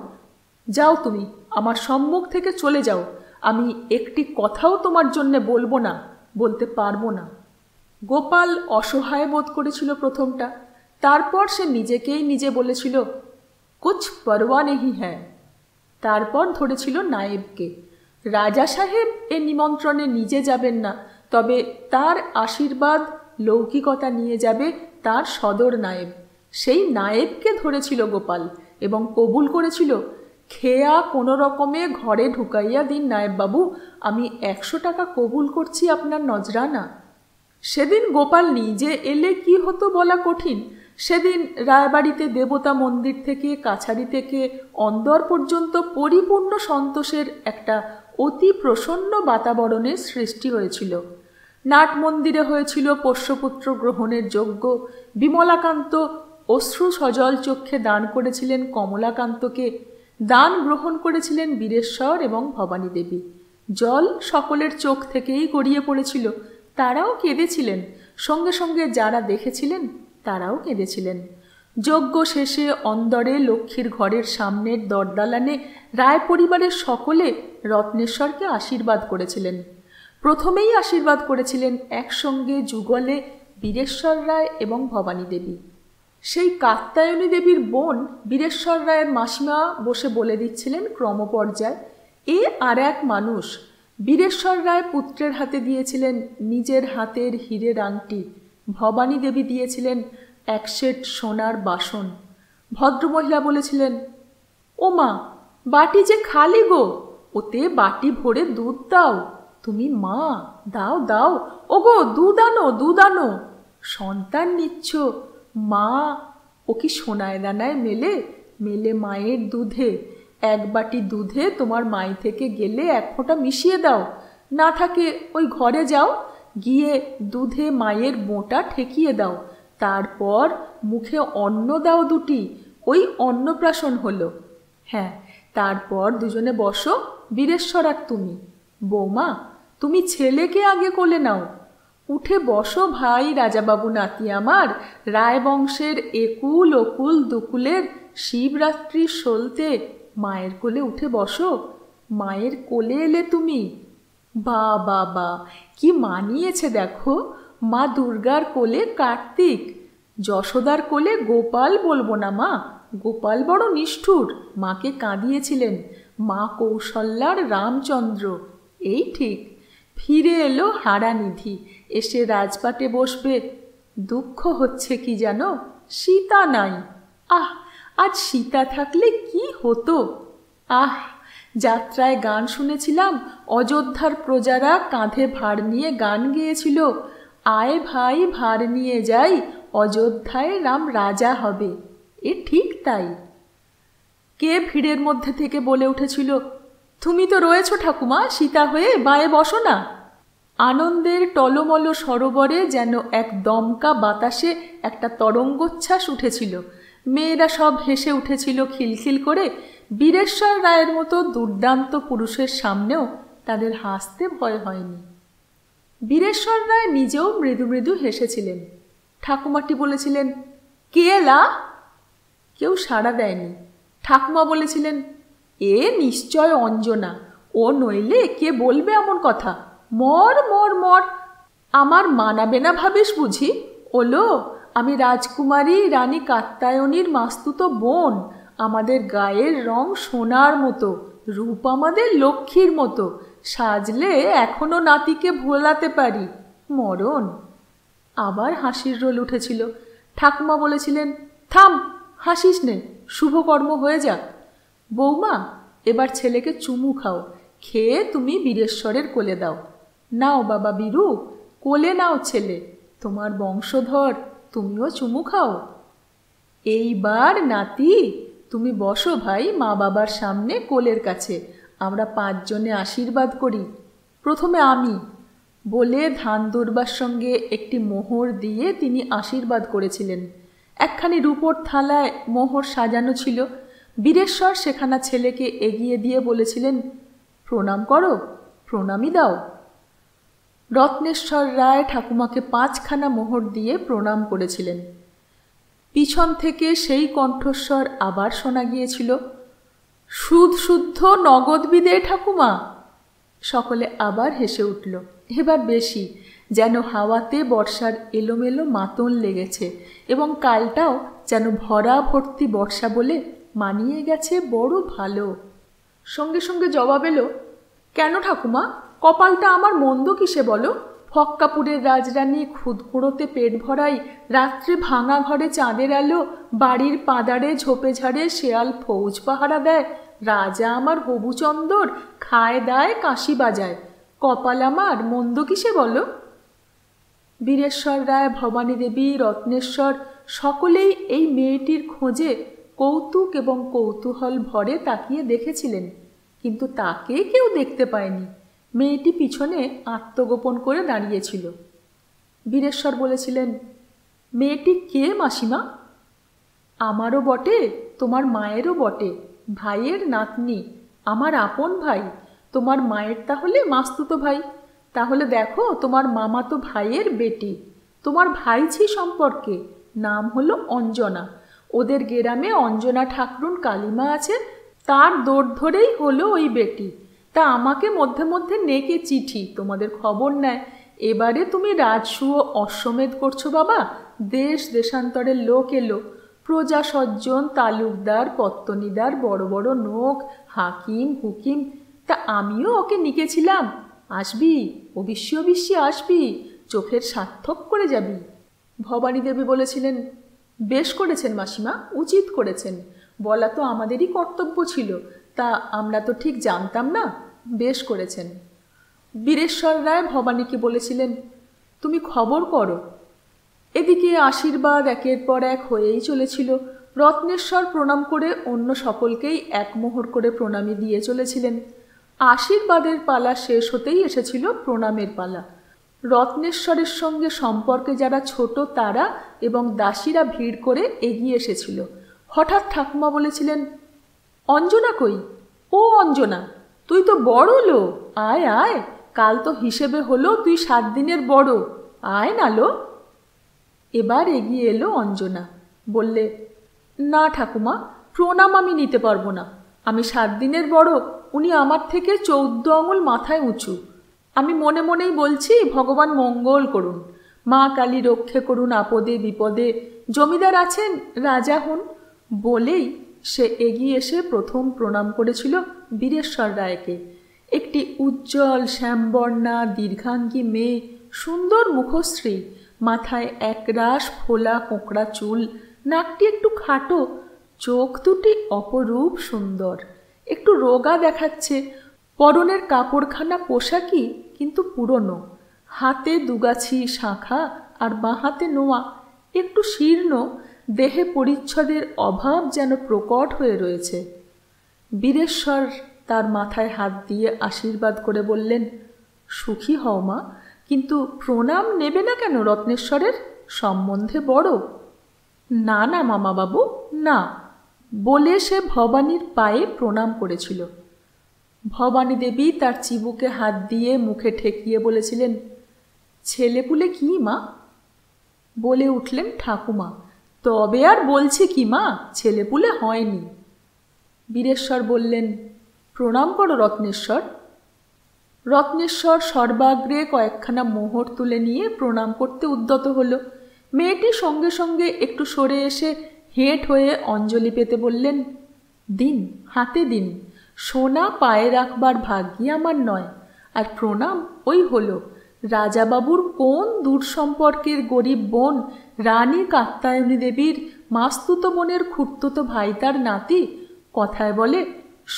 Speaker 1: যাও, তুমি আমার সম্মুখ থেকে চলে যাও। আমি একটি কথাও তোমার জন্যে বলবো না, বলতে পারবো না। গোপাল অসহায় বোধ করেছিল প্রথমটা। তারপর সে নিজেকেই নিজে বলেছিল, কুছ পরোয়া নেহি হ্যাঁ। তারপর ধরেছিল নায়েবকে। রাজা সাহেব এ নিমন্ত্রণে নিজে যাবেন না, তবে তার আশীর্বাদ লৌকিকতা নিয়ে যাবে তার সদর নায়েব। সেই নায়েবকে ধরেছিল গোপাল এবং কবুল করেছিল, খেয়া কোনো রকমে ঘরে ঢুকাইয়া দিন নায়েববাবু, আমি 100 টাকা কবুল করছি আপনার নজরানা। সেদিন গোপাল নিজে এলে কি হতো বলা কঠিন। সেদিন রায়বাড়িতে দেবতা মন্দির থেকে কাছারি থেকে অন্দর পর্যন্ত পরিপূর্ণ সন্তোষের একটা অতি প্রসন্ন বাতাবরণের সৃষ্টি হয়েছিল। নাট মন্দিরে হয়েছিল পোষ্যপুত্র গ্রহণের যজ্ঞ। বিমলাকান্ত অশ্রু সজল চক্ষে দান করেছিলেন কমলাকান্তকে, দান গ্রহণ করেছিলেন বীরেশ্বর এবং ভবানী দেবী। জল সকলের চোখ থেকেই গড়িয়ে পড়েছিল, তারাও কেঁদেছিলেন, সঙ্গে সঙ্গে যারা দেখেছিলেন তারাও কেঁদেছিলেন। যজ্ঞ শেষে অন্দরে লক্ষ্মীর ঘরের সামনের দরদালানে রায় পরিবারের সকলে রত্নেশ্বরকে আশীর্বাদ করেছিলেন। প্রথমেই আশীর্বাদ করেছিলেন একসঙ্গে যুগলে বীরেশ্বর রায় এবং ভবানী দেবী। সেই কাত্যায়নী দেবীর বোন বীরেশ্বর রায়ের মাসিমা বসে বলে দিচ্ছিলেন ক্রমপর্যায়, এ আর এক মানুষ। বীরেশ্বর রায় পুত্রের হাতে দিয়েছিলেন নিজের হাতের হীরের আংটি, ভবানী দেবী দিয়েছিলেন এক সেট সোনার বাসন। ভদ্রমহিলা বলেছিলেন, ও মা, বাটি যে খালি গো, ওতে বাটি ভরে দুধ দাও। তুমি মা, দাও দাও, ও গো দুধ আনো, দুধ আনো। সন্তান নিচ্ছ, মা ও কি সোনায় দানায় মেলে? মেলে মায়ের দুধে। এক বাটি দুধে তোমার মাই থেকে গেলে এক ফোঁটা মিশিয়ে দাও, না থাকে ওই ঘরে যাও, গিয়ে দুধে মায়ের বোঁটা ঠেকিয়ে দাও, তারপর মুখে অন্ন দাও দুটি, ওই অন্নপ্রাশন হলো। হ্যাঁ, তারপর দুজনে বসো, বীরেশ্বর আর তুমি। বৌমা, তুমি ছেলেকে আগে কোলে নাও। উঠে বসো ভাই রাজাবাবু নাতি আমার, রায়বংশের একুল ওকুল দুকুলের শিবরাত্রির সলতে মায়ের কোলে উঠে বসো। মায়ের কোলে এলে তুমি। বা বা বা, কি মানিয়েছে দেখো। মা দুর্গার কোলে কার্তিক, যশোদার কোলে গোপাল বলবো না মা, গোপাল বড় নিষ্ঠুর, মাকে কাঁদিয়েছিলেন। মা কৌশল্যার রামচন্দ্র, এই ঠিক। ফিরে এলো হারানিধি, এসে রাজপাটে বসবে। দুঃখ হচ্ছে কি জানো, সীতা নাই। আহ, আজ সীতা থাকলে কি হতো। আহ, যাত্রায় গান শুনেছিলাম, অযোধ্যার প্রজারা কাঁধে ভার নিয়ে গান গেয়েছিল, আয় ভাই ভার নিয়ে যাই, অযোধ্যায় রাম রাজা হবে। এ ঠিক তাই। কে ভিড়ের মধ্যে থেকে বলে উঠেছিল, তুমি তো রয়েছ ঠাকুমা, সীতা হয়ে বায়ে বসো না। আনন্দের টলমল সরোবরে যেন এক দমকা বাতাসে একটা তরঙ্গোচ্ছ্বাস উঠেছিল। মেয়েরা সব হেসে উঠেছিল খিলখিল করে। বীরেশ্বর রায়ের মতো দুর্দান্ত পুরুষের সামনেও তাদের হাসতে ভয় হয়নি। বীরেশ্বর রায় নিজেও মৃদু মৃদু হেসেছিলেন। ঠাকুমাটি বলেছিলেন, কে এলা? কেউ সাড়া দেয়নি। ঠাকুমা বলেছিলেন, এ নিশ্চয় অঞ্জনা, ও নইলে কে বলবে এমন কথা। মর মর মর, আমার মানাবে না ভাবিস বুঝি? ওলো, আমি রাজকুমারী রানী কাত্যায়নীর মাস্তুতো বোন। আমাদের গায়ের রং সোনার মতো, রূপ আমাদের লক্ষ্মীর মতো, সাজলে এখনো নাতিকে ভোলাতে পারি। মরণ। আবার হাসির রোল উঠেছিল। ঠাকুমা বলেছিলেন, থাম, হাসিস নে, শুভকর্ম হয়ে যাক। বৌমা, এবার ছেলেকে চুমু খাও, খেয়ে তুমি বীরেশ্বরের কোলে দাও। নাও বাবা বীরু, কোলে নাও ছেলে, তোমার বংশধর, তুমিও চুমু খাও। এইবার নাতি, তুমি বসো ভাই মা বাবার সামনে কোলের কাছে, আমরা 5 জনে আশীর্বাদ করি। প্রথমে আমি, বলে ধান দুর্বার সঙ্গে একটি মোহর দিয়ে তিনি আশীর্বাদ করেছিলেন। একখানি রূপোর থালায় মোহর সাজানো ছিল। বীরেশ্বর সেখানা ছেলেকে এগিয়ে দিয়ে বলেছিলেন, প্রণাম করো, প্রণামই দাও। রত্নেশ্বর রায় ঠাকুমাকে 5খানা মোহর দিয়ে প্রণাম করেছিলেন। পিছন থেকে সেই কণ্ঠস্বর আবার শোনা গিয়েছিল, সুদ শুদ্ধ নগদ বিদে ঠাকুমা। সকলে আবার হেসে উঠল, এবার বেশি, যেন হাওয়াতে বর্ষার এলোমেলো মাতন লেগেছে, এবং কালটাও যেন ভরা ভর্তি বর্ষা বলে মানিয়ে গেছে বড় ভালো। সঙ্গে সঙ্গে জবাব এলো, কেন ঠাকুমা, কপালটা আমার মন্দ কিসে বলো? ফক্কাপুরের রাজরানী খুদকুঁড়োতে পেট ভরাই, রাত্রে ভাঙা ঘরে চাঁদের আলো, বাড়ির পাদারে ঝোপে ঝাড়ে শেয়াল ফৌজ পাহারা দেয়, রাজা আমার হবুচন্দর খায় দায় কাশি বাজায়, কপাল আমার মন্দ কিসে বলো? বীরেশ্বর রায়, ভবানী দেবী, রত্নেশ্বর সকলেই এই মেয়েটির খোঁজে কৌতুক এবং কৌতূহল ভরে তাকিয়ে দেখেছিলেন, কিন্তু তাকে কেউ দেখতে পায়নি। মেয়েটি পিছনে আত্মগোপন করে দাঁড়িয়েছিল। বীরেশ্বর বলেছিলেন, মেয়েটি কে মাসিমা? আমারও বটে, তোমার মায়েরও বটে, ভাইয়ের নাতনি, আমার আপন ভাই। তোমার মায়ের তাহলে মাস্তুতো ভাই। তাহলে দেখো, তোমার মামাতো ভাইয়ের বেটি, তোমার ভাইঝি সম্পর্কে, নাম হলো অঞ্জনা। ওদের গ্রামে অঞ্জনা ঠাকরুন কালিমা আছে, তার দৌড় ধরেই হলো ওই বেটি। তা আমাকে মধ্যে মধ্যে নেকে চিঠি, তোমাদের খবর নেয়। এবারে তুমি রাজসূয় অশ্বমেধ করছো বাবা, দেশ দেশান্তরের লোক এলো, প্রজা সজ্জন, তালুকদার, পত্তনিদার, বড় বড় নোক, হাকিম হুকিম। তা আমিও ওকে নিকেছিলাম, আসবি, অবশ্যই অবশ্যই আসবি, চোখের সার্থক করে যাবি। ভবানী দেবী বলেছিলেন, বেশ করেছেন মাসিমা, উচিত করেছেন, বলা তো আমাদেরই কর্তব্য ছিল, তা আমরা তো ঠিক জানতাম না, বেশ করেছেন। বীরেশ্বর রায় ভবানীকে বলেছিলেন, তুমি খবর করো। এদিকে আশীর্বাদ একের পর এক হয়েই চলেছিল। রত্নেশ্বর প্রণাম করে অন্য সকলকেই একমোহর করে প্রণামী দিয়ে চলেছিলেন। আশীর্বাদের পালা শেষ হতেই এসেছিল প্রণামের পালা। রত্নেশ্বরের সঙ্গে সম্পর্কে যারা ছোট তারা এবং দাসীরা ভিড় করে এগিয়ে এসেছিল। হঠাৎ ঠাকুমা বলেছিলেন, অঞ্জনা কই? ও অঞ্জনা, তুই তো বড় লো, আয় আয়, কাল তো হিসেবে হলো তুই 7 দিনের বড়, আয় না লো। এবার এগিয়ে এলো অঞ্জনা, বললে, না ঠাকুমা, প্রণাম আমি নিতে পারবো না, আমি 7 দিনের বড়, উনি আমার থেকে 14 আঙুল মাথায় উঁচু। আমি মনে মনেই বলছি, ভগবান মঙ্গল করুন, মা কালী রক্ষে করুন আপদে বিপদে, জমিদার আছেন, রাজা হন। বলেই সে এগিয়ে এসে প্রথম প্রণাম করেছিল বীরেশ্বর রায়কে। একটি উজ্জ্বল শ্যামবর্ণা দীর্ঘাঙ্গী মেয়ে, সুন্দর মুখশ্রী, মাথায় একরাশ ফোলা কোঁকড়া চুল, নাকটি একটু খাটো, চোখ দুটি অপরূপ সুন্দর, একটু রোগা দেখাচ্ছে। পরনের কাপড়খানা পোশাকি কিন্তু পুরনো, হাতে দুগাছি শাঁখা আর বাঁ হাতে নোয়া, একটু শীর্ণ, দেহে পরিচ্ছদের অভাব যেন প্রকট হয়ে রয়েছে। বীরেশ্বর তার মাথায় হাত দিয়ে আশীর্বাদ করে বললেন, সুখী হও মা, কিন্তু প্রণাম নেবে না কেন রত্নেশ্বরের? সম্বন্ধে বড়। না না মামাবাবু, না, বলে সে ভবানীর পায়ে প্রণাম করেছিল। ভবানী দেবী তার চিবুকে হাত দিয়ে মুখে ঠেকিয়ে বলেছিলেন, ছেলেপুলে কি মা? বলে উঠলেন ঠাকুমা, তবে আর বলছে কি মা, ছেলেপুলে হয়নি। বীরেশ্বর বললেন, প্রণাম করো রত্নেশ্বর। রত্নেশ্বর সর্বাগ্রে কয়েকখানা মোহর তুলে নিয়ে প্রণাম করতে উদ্যত হল। মেয়েটি সঙ্গে সঙ্গে একটু সরে এসে হেঁট হয়ে অঞ্জলি পেতে বললেন, দিন, হাতে দিন, সোনা পায়ে রাখবার ভাগ্যই আমার নয়। আর প্রণাম ওই হলো, রাজাবাবুর কোন দূর সম্পর্কের গরিব বোন রানী কাত্যায়নী দেবীর মাস্তুতো বোনের খুঁড়তুতো ভাই তার নাতি, কথায় বলে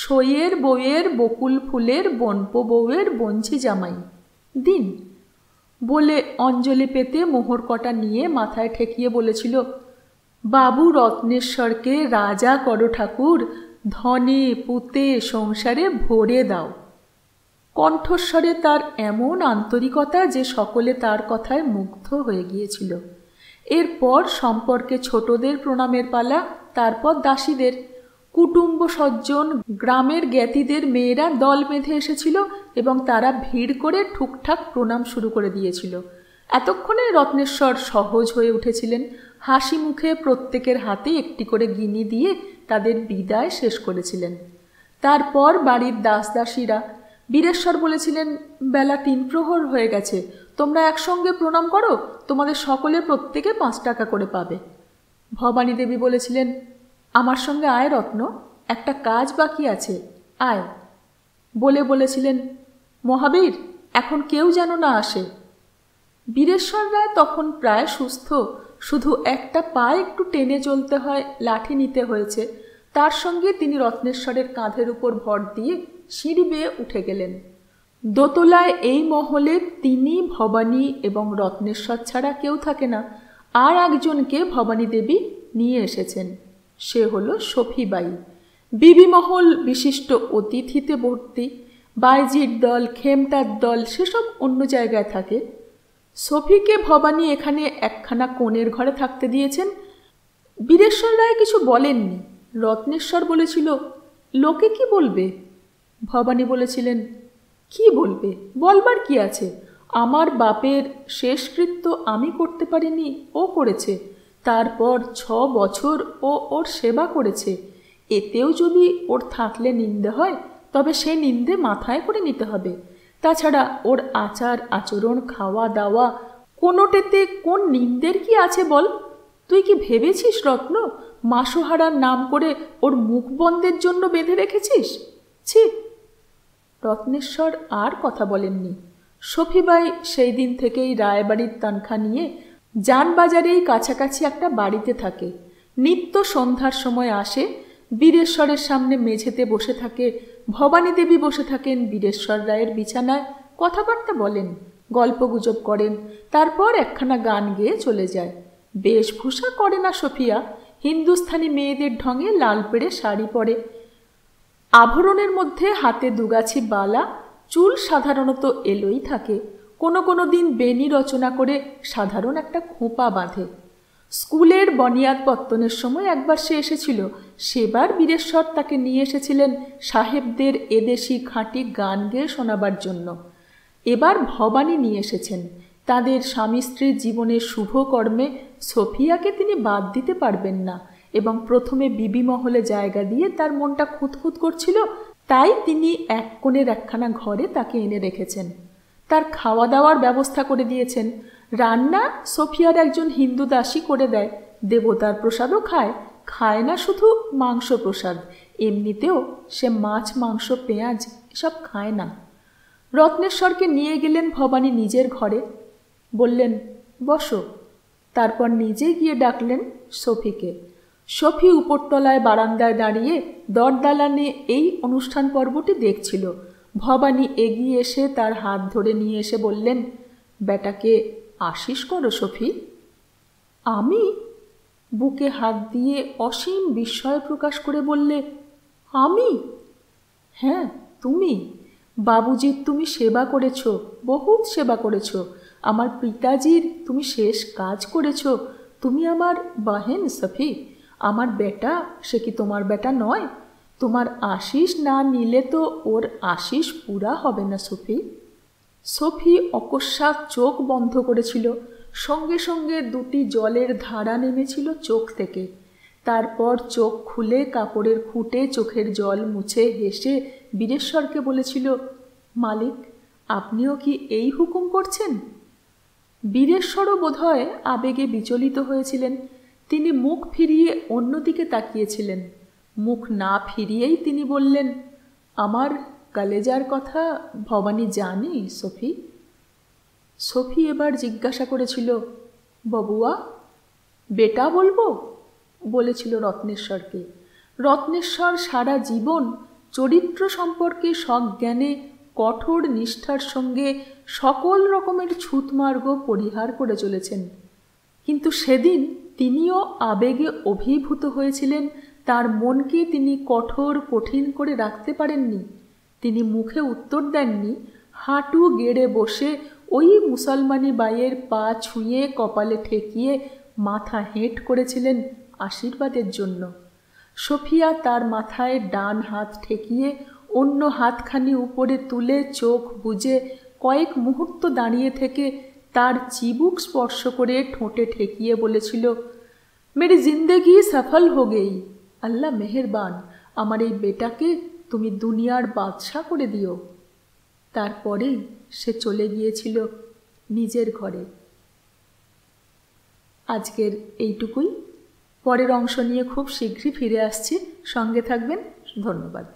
Speaker 1: সইয়ের বউয়ের বকুল ফুলের বনপো বউয়ের বঞ্চি জামাই, দিন। বলে অঞ্জলি পেতে মোহর কটা নিয়ে মাথায় ঠেকিয়ে বলেছিল, বাবু রত্নেশ্বরকে রাজা করো ঠাকুর, ধনে পুতে সংসারে ভরে দাও। কণ্ঠস্বরে তার এমন আন্তরিকতা যে সকলে তার কথায় মুগ্ধ হয়ে গিয়েছিল। এরপর সম্পর্কে ছোটদের প্রণামের পালা, তারপর দাসীদের। কুটুম্ব সজ্জন, গ্রামের জ্ঞাতিদের মেয়েরা দল বেঁধে এসেছিল এবং তারা ভিড় করে ঠুকঠাক প্রণাম শুরু করে দিয়েছিল। এতক্ষণে রত্নেশ্বর সহজ হয়ে উঠেছিলেন, হাসি মুখে প্রত্যেকের হাতে একটি করে গিনি দিয়ে তাদের বিদায় শেষ করেছিলেন। তারপর বাড়ির দাসদাসীরা, বীরেশ্বর বলেছিলেন, বেলা 3 প্রহর হয়ে গেছে, তোমরা একসঙ্গে প্রণাম করো, তোমাদের সকলের প্রত্যেকে 5 টাকা করে পাবে। ভবানী দেবী বলেছিলেন, আমার সঙ্গে আয় রত্ন, একটা কাজ বাকি আছে, আয়। বলেছিলেন, মহাবীর, এখন কেউ যেন না আসে। বীরেশ্বর রায় তখন প্রায় সুস্থ, শুধু একটা পা একটু টেনে চলতে হয়, লাঠি নিতে হয়েছে। তার সঙ্গে তিনি রত্নেশ্বরের কাঁধের উপর ভর দিয়ে সিঁড়ি বেয়ে উঠে গেলেন। দোতলায় এই মহলে তিনি, ভবানী এবং রত্নেশ্বর ছাড়া কেউ থাকে না। আর একজনকে ভবানী দেবী নিয়ে এসেছেন, সে হলো সফিবাই। বিবি মহল বিশিষ্ট অতিথিতে ভর্তি। বাইজির দল, খেমটার দল সেসব অন্য জায়গায় থাকে। সফিকে ভবানী এখানে একখানা কোণের ঘরে থাকতে দিয়েছেন। বীরেশ্বর রায় কিছু বলেননি। রত্নেশ্বর বলেছিল, লোকে কি বলবে? ভবানী বলেছিলেন, কি বলবে? বলবার কি আছে? আমার বাপের শেষকৃত্য আমি করতে পারিনি, ও করেছে। তারপর 6 বছর ও ওর সেবা করেছে। এতেও যদি ওর থাকলে নিন্দে হয়, তবে সে নিন্দে মাথায় করে নিতে হবে। তাছাড়া ওর আচার আচরণ, খাওয়া দাওয়া কোনোটেতে কোন নিন্দের কি আছে বল? তুই কি ভেবেছিস রত্ন, মাসোহারার নাম করে ওর মুখ বন্ধের জন্য বেঁধে রেখেছিস? ছি! রত্নেশ্বর আর কথা বলেননি। সফিবাই সেই দিন থেকেই রায়বাড়ির তনখা নিয়ে জানবাজারেই কাছাকাছি একটা বাড়িতে থাকে। নিত্য সন্ধ্যার সময় আসে, বীরেশ্বরের সামনে মেঝেতে বসে থাকে। ভবানী দেবী বসে থাকেন বীরেশ্বর রায়ের বিছানায়, কথাবার্তা বলেন, গল্পগুজব করেন। তারপর একখানা গান গেয়ে চলে যায়। বেশভূষা করে না সফিয়া, হিন্দুস্থানি মেয়েদের ঢঙে লাল পেড়ে শাড়ি পরে। আভরণের মধ্যে হাতে দুগাছি বালা, চুল সাধারণত এলোই থাকে। কোনো কোনো দিন বেনি রচনা করে সাধারণ একটা খোঁপা বাঁধে। স্কুলের বনিয়াদ পত্তনের সময় একবার সে এসেছিল। সেবার বীরেশ্বর তাকে নিয়ে এসেছিলেন সাহেবদের এদেশি খাঁটি গান গেয়ে শোনাবার জন্য। এবার ভবানী নিয়ে এসেছেন। তাদের স্বামী স্ত্রীর জীবনের শুভ কর্মে সফিয়াকে তিনি বাদ দিতে পারবেন না, এবং প্রথমে বিবি মহলে জায়গা দিয়ে তার মনটা খুঁতখুত করছিল, তাই তিনি এক কোণের একখানা ঘরে তাকে এনে রেখেছেন। তার খাওয়া দাওয়ার ব্যবস্থা করে দিয়েছেন। রান্না সফিয়ার একজন হিন্দু দাসী করে দেয়। দেবতার প্রসাদও খায়। খায় না শুধু মাংস প্রসাদ, এমনিতেও সে মাছ, মাংস, পেঁয়াজ এসব খায় না। রত্নেশ্বরকে নিয়ে গেলেন ভবানী নিজের ঘরে, বললেন, বসো। তারপর নিজে গিয়ে ডাকলেন সফিকে। সফি উপরতলায় বারান্দায় দাঁড়িয়ে দরদালানে এই অনুষ্ঠান পর্বটি দেখছিল। ভবানী এগিয়ে এসে তার হাত ধরে নিয়ে এসে বললেন, বেটাকে আশিস করো সফি। আমি? বুকে হাত দিয়ে অসীম বিস্ময় প্রকাশ করে বললে, আমি? হ্যাঁ, তুমি। বাবুজির তুমি সেবা করেছ, বহুত সেবা করেছ। আমার পিতাজির তুমি শেষ কাজ করেছ। তুমি আমার বাহেন সফি, আমার বেটা। সে কি তোমার বেটা নয়? তোমার আশিস না নিলে তো ওর আশিস পুরা হবে না সফি। সফি অকস্মাৎ চোখ বন্ধ করেছিল। সঙ্গে সঙ্গে দুটি জলের ধারা নেমেছিল চোখ থেকে। তারপর চোখ খুলে কাপড়ের খুঁটে চোখের জল মুছে হেসে বীরেশ্বরকে বলেছিল, মালিক, আপনিও কি এই হুকুম করছেন? বীরেশ্বরও বোধহয় আবেগে বিচলিত হয়েছিলেন। তিনি মুখ ফিরিয়ে অন্যদিকে তাকিয়েছিলেন। মুখ না ফিরিয়েই তিনি বললেন, আমার কলেজার কথা ভবানী জানে সফি। সফি এবার জিজ্ঞাসা করেছিল, ববুয়া? বেটা বলবো? বলেছিল রত্নেশ্বরকে। রত্নেশ্বর সারা জীবন চরিত্র সম্পর্কে সজ্ঞানে কঠোর নিষ্ঠার সঙ্গে সকল রকমের ছুতমার্গ পরিহার করে চলেছেন। কিন্তু সেদিন তিনিও আবেগে অভিভূত হয়েছিলেন। তার মনকে তিনি কঠোর কঠিন করে রাখতে পারেননি। তিনি মুখে উত্তর দেননি। হাঁটু গেড়ে বসে ওই মুসলমানি বাইয়ের পা ছুঁয়ে কপালে ঠেকিয়ে মাথা হেঁট করেছিলেন আশীর্বাদের জন্য। সফিয়া তার মাথায় ডান হাত ঠেকিয়ে অন্য হাতখানি উপরে তুলে চোখ বুজে কয়েক মুহূর্ত দাঁড়িয়ে থেকে তার চিবুক স্পর্শ করে ঠোঁটে ঠেকিয়ে বলেছিল, মেরি জিন্দেগি সফল হো গেই। আল্লাহ মেহেরবান, আমার এই বেটাকে তুমি দুনিয়ার বাদশা করে দিও। তারপরেই সে চলে গিয়েছিল নিজের ঘরে। আজকের এইটুকুই। পরের অংশ নিয়ে খুব শীঘ্রই ফিরে আসছি। সঙ্গে থাকবেন। ধন্যবাদ।